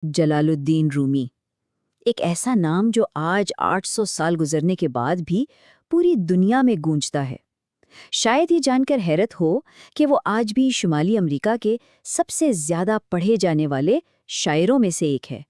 جلال الدین رومی، ایک ایسا نام جو آج 800 سال گزرنے کے بعد بھی پوری دنیا میں گونجتا ہے۔ شاید یہ جان کر حیرت ہو کہ وہ آج بھی شمالی امریکہ کے سب سے زیادہ پڑھے جانے والے شاعروں میں سے ایک ہے۔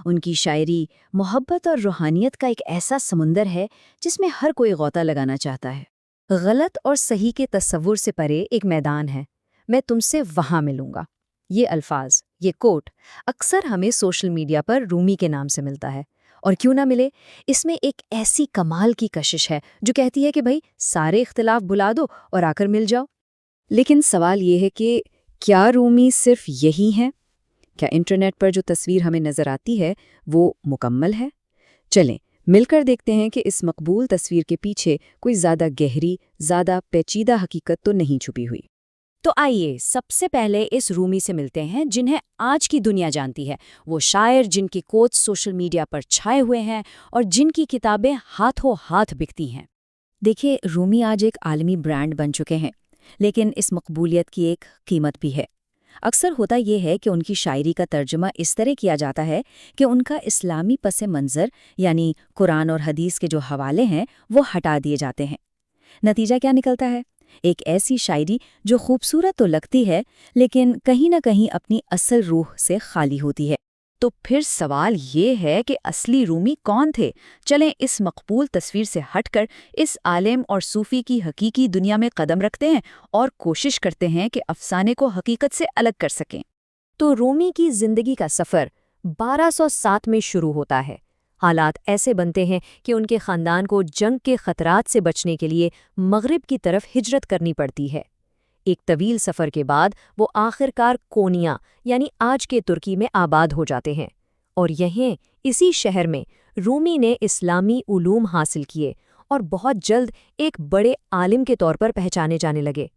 ان کی شاعری محبت اور روحانیت کا ایک ایسا سمندر ہے جس میں ہر کوئی غوطہ لگانا چاہتا ہے۔ غلط اور صحیح کے تصور سے پرے ایک میدان ہے، میں تم سے وہاں ملوں گا۔ یہ الفاظ، یہ کوٹ اکثر ہمیں سوشل میڈیا پر رومی کے نام سے ملتا ہے، اور کیوں نہ ملے، اس میں ایک ایسی کمال کی کشش ہے جو کہتی ہے کہ بھائی سارے اختلاف بھلا دو اور آ کر مل جاؤ۔ لیکن سوال یہ ہے کہ کیا رومی صرف یہی ہیں؟ کیا انٹرنیٹ پر جو تصویر ہمیں نظر آتی ہے وہ مکمل ہے؟ چلیں مل کر دیکھتے ہیں کہ اس مقبول تصویر کے پیچھے کوئی زیادہ گہری، زیادہ پیچیدہ حقیقت تو نہیں چھپی ہوئی۔ تو آئیے سب سے پہلے اس رومی سے ملتے ہیں جنہیں آج کی دنیا جانتی ہے، وہ شاعر جن کی کوٹس سوشل میڈیا پر چھائے ہوئے ہیں اور جن کی کتابیں ہاتھوں ہاتھ بکتی ہیں۔ دیکھیے، رومی آج ایک عالمی برانڈ بن چکے ہیں، لیکن اس مقبولیت کی ایک قیمت بھی ہے۔ اکثر ہوتا یہ ہے کہ ان کی شاعری کا ترجمہ اس طرح کیا جاتا ہے کہ ان کا اسلامی پس منظر یعنی قرآن اور حدیث کے جو حوالے ہیں وہ ہٹا دیے جاتے ہیں۔ نتیجہ کیا نکلتا ہے؟ ایک ایسی شاعری جو خوبصورت تو لگتی ہے لیکن کہیں نہ کہیں اپنی اصل روح سے خالی ہوتی ہے۔ تو پھر سوال یہ ہے کہ اصلی رومی کون تھے؟ چلیں اس مقبول تصویر سے ہٹ کر اس عالم اور صوفی کی حقیقی دنیا میں قدم رکھتے ہیں اور کوشش کرتے ہیں کہ افسانے کو حقیقت سے الگ کر سکیں۔ تو رومی کی زندگی کا سفر 1207 میں شروع ہوتا ہے۔ حالات ایسے بنتے ہیں کہ ان کے خاندان کو جنگ کے خطرات سے بچنے کے لیے مغرب کی طرف ہجرت کرنی پڑتی ہے۔ ایک طویل سفر کے بعد وہ آخرکار کونیا یعنی آج کے ترکی میں آباد ہو جاتے ہیں، اور یہیں اسی شہر میں رومی نے اسلامی علوم حاصل کیے اور بہت جلد ایک بڑے عالم کے طور پر پہچانے جانے لگے۔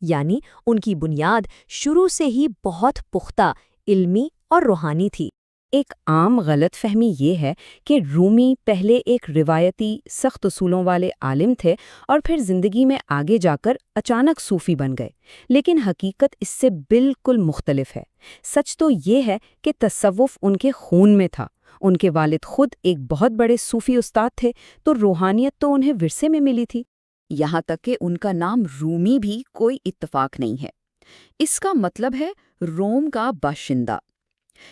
یعنی ان کی بنیاد شروع سے ہی بہت پختہ علمی اور روحانی تھی۔ ایک عام غلط فہمی یہ ہے کہ رومی پہلے ایک روایتی سخت اصولوں والے عالم تھے اور پھر زندگی میں آگے جا کر اچانک صوفی بن گئے، لیکن حقیقت اس سے بالکل مختلف ہے۔ سچ تو یہ ہے کہ تصوف ان کے خون میں تھا۔ ان کے والد خود ایک بہت بڑے صوفی استاد تھے، تو روحانیت تو انہیں ورثے میں ملی تھی۔ یہاں تک کہ ان کا نام رومی بھی کوئی اتفاق نہیں ہے۔ اس کا مطلب ہے روم کا باشندہ۔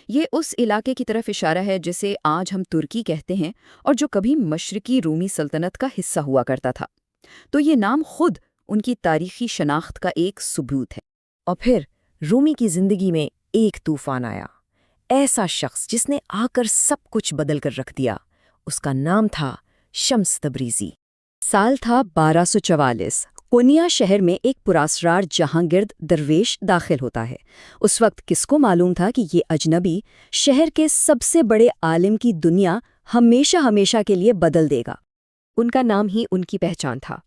یہ اس علاقے کی طرف اشارہ ہے جسے آج ہم ترکی کہتے ہیں اور جو کبھی مشرقی رومی سلطنت کا حصہ ہوا کرتا تھا۔ تو یہ نام خود ان کی تاریخی شناخت کا ایک ثبوت ہے۔ اور پھر رومی کی زندگی میں ایک طوفان آیا، ایسا شخص جس نے آ کر سب کچھ بدل کر رکھ دیا۔ اس کا نام تھا شمس تبریزی۔ سال تھا 1244۔ کونیا شہر میں ایک پراسرار جہانگرد درویش داخل ہوتا ہے۔ اس وقت کس کو معلوم تھا کہ یہ اجنبی شہر کے سب سے بڑے عالم کی دنیا ہمیشہ ہمیشہ کے لیے بدل دے گا؟ ان کا نام ہی ان کی پہچان تھا،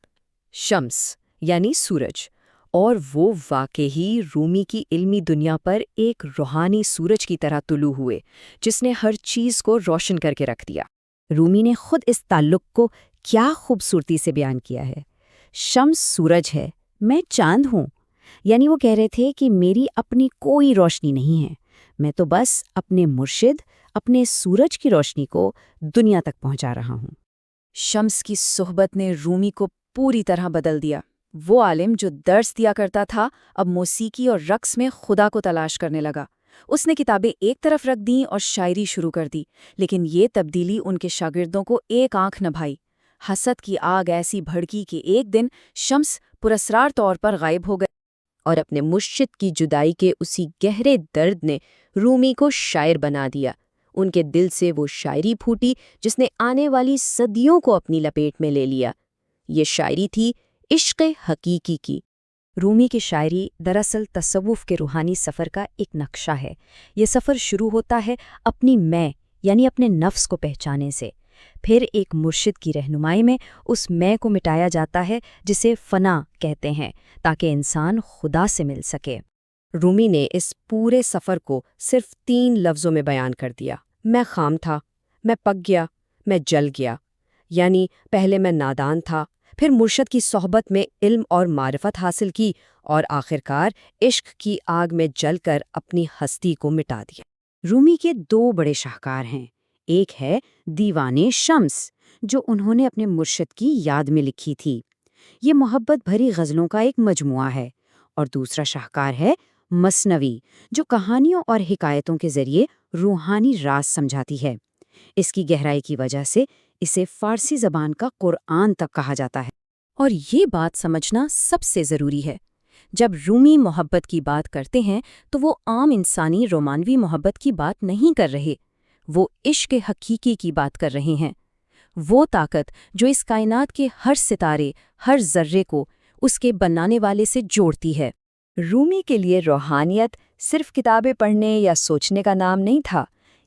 شمس یعنی سورج، اور وہ واقعی رومی کی علمی دنیا پر ایک روحانی سورج کی طرح طلوع ہوئے جس نے ہر چیز کو روشن کر کے رکھ دیا۔ رومی نے خود اس تعلق کو کیا خوبصورتی سے بیان کیا ہے۔ شمس سورج ہے، میں چاند ہوں۔ یعنی وہ کہہ رہے تھے کہ میری اپنی کوئی روشنی نہیں ہے، میں تو بس اپنے مرشد، اپنے سورج کی روشنی کو دنیا تک پہنچا رہا ہوں۔ شمس کی صحبت نے رومی کو پوری طرح بدل دیا۔ وہ عالم جو درس دیا کرتا تھا اب موسیقی اور رقص میں خدا کو تلاش کرنے لگا۔ اس نے کتابیں ایک طرف رکھ دیں اور شاعری شروع کر دی، لیکن یہ تبدیلی ان کے شاگردوں کو ایک آنکھ نہ بھائی۔ حسد کی آگ ایسی بھڑکی کہ ایک دن شمس پراسرار طور پر غائب ہو گئے، اور اپنے مرشد کی جدائی کے اسی گہرے درد نے رومی کو شاعر بنا دیا۔ ان کے دل سے وہ شاعری پھوٹی جس نے آنے والی صدیوں کو اپنی لپیٹ میں لے لیا۔ یہ شاعری تھی عشق حقیقی کی۔ رومی کی شاعری دراصل تصوف کے روحانی سفر کا ایک نقشہ ہے۔ یہ سفر شروع ہوتا ہے اپنی میں یعنی اپنے نفس کو پہچانے سے، پھر ایک مرشد کی رہنمائی میں اس میں کو مٹایا جاتا ہے جسے فنا کہتے ہیں، تاکہ انسان خدا سے مل سکے۔ رومی نے اس پورے سفر کو صرف 3 لفظوں میں بیان کر دیا: میں خام تھا، میں پک گیا، میں جل گیا۔ یعنی پہلے میں نادان تھا، پھر مرشد کی صحبت میں علم اور معرفت حاصل کی، اور آخرکار عشق کی آگ میں جل کر اپنی ہستی کو مٹا دیا۔ رومی کے 2 بڑے شاہکار ہیں۔ ایک ہے دیوان شمس، جو انہوں نے اپنے مرشد کی یاد میں لکھی تھی۔ یہ محبت بھری غزلوں کا ایک مجموعہ ہے۔ اور دوسرا شاہکار ہے مثنوی، جو کہانیوں اور حکایتوں کے ذریعے روحانی راز سمجھاتی ہے۔ اس کی گہرائی کی وجہ سے اسے فارسی زبان کا قرآن تک کہا جاتا ہے۔ اور یہ بات سمجھنا سب سے ضروری ہے۔ جب رومی محبت کی بات کرتے ہیں تو وہ عام انسانی رومانوی محبت کی بات نہیں کر رہے، وہ عشق حقیقی کی بات کر رہے ہیں۔ وہ طاقت جو اس کائنات کے ہر ستارے، ہر ذرے کو اس کے بنانے والے سے جوڑتی ہے۔ رومی کے لیے روحانیت صرف کتابیں پڑھنے یا سوچنے کا نام نہیں تھا،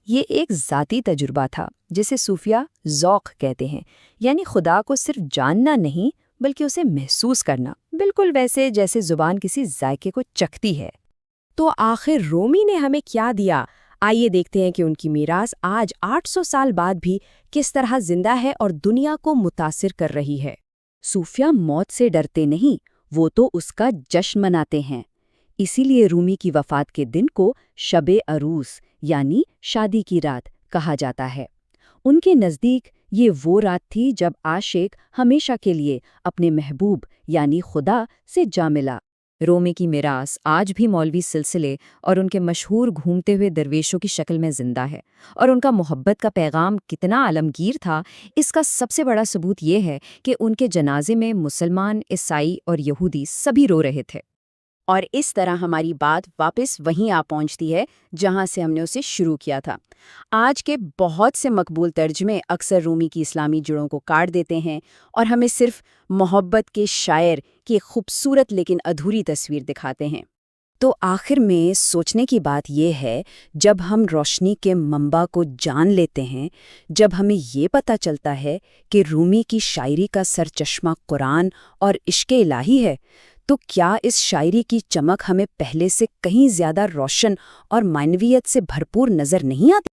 یہ ایک ذاتی تجربہ تھا جسے صوفیہ ذوق کہتے ہیں، یعنی خدا کو صرف جاننا نہیں بلکہ اسے محسوس کرنا، بالکل ویسے جیسے زبان کسی ذائقے کو چکھتی ہے۔ تو آخر رومی نے ہمیں کیا دیا؟ آئیے دیکھتے ہیں کہ ان کی میراث آج 800 سال بعد بھی کس طرح زندہ ہے اور دنیا کو متاثر کر رہی ہے۔ صوفیہ موت سے ڈرتے نہیں، وہ تو اس کا جشن مناتے ہیں۔ اسی لیے رومی کی وفات کے دن کو شب عروس یعنی شادی کی رات کہا جاتا ہے۔ ان کے نزدیک یہ وہ رات تھی جب عاشق ہمیشہ کے لیے اپنے محبوب یعنی خدا سے جا ملا۔ رومی کی میراث آج بھی مولوی سلسلے اور ان کے مشہور گھومتے ہوئے درویشوں کی شکل میں زندہ ہے، اور ان کا محبت کا پیغام کتنا عالمگیر تھا، اس کا سب سے بڑا ثبوت یہ ہے کہ ان کے جنازے میں مسلمان، عیسائی اور یہودی سبھی رو رہے تھے۔ اور اس طرح ہماری بات واپس وہیں آ پہنچتی ہے جہاں سے ہم نے اسے شروع کیا تھا۔ آج کے بہت سے مقبول ترجمے اکثر رومی کی اسلامی جڑوں کو کاٹ دیتے ہیں اور ہمیں صرف محبت کے شاعر کی ایک خوبصورت لیکن ادھوری تصویر دکھاتے ہیں۔ تو آخر میں سوچنے کی بات یہ ہے، جب ہم روشنی کے منبع کو جان لیتے ہیں، جب ہمیں یہ پتہ چلتا ہے کہ رومی کی شاعری کا سرچشمہ قرآن اور عشق الہی ہے، تو کیا اس شاعری کی چمک ہمیں پہلے سے کہیں زیادہ روشن اور معنویت سے بھرپور نظر نہیں آتی؟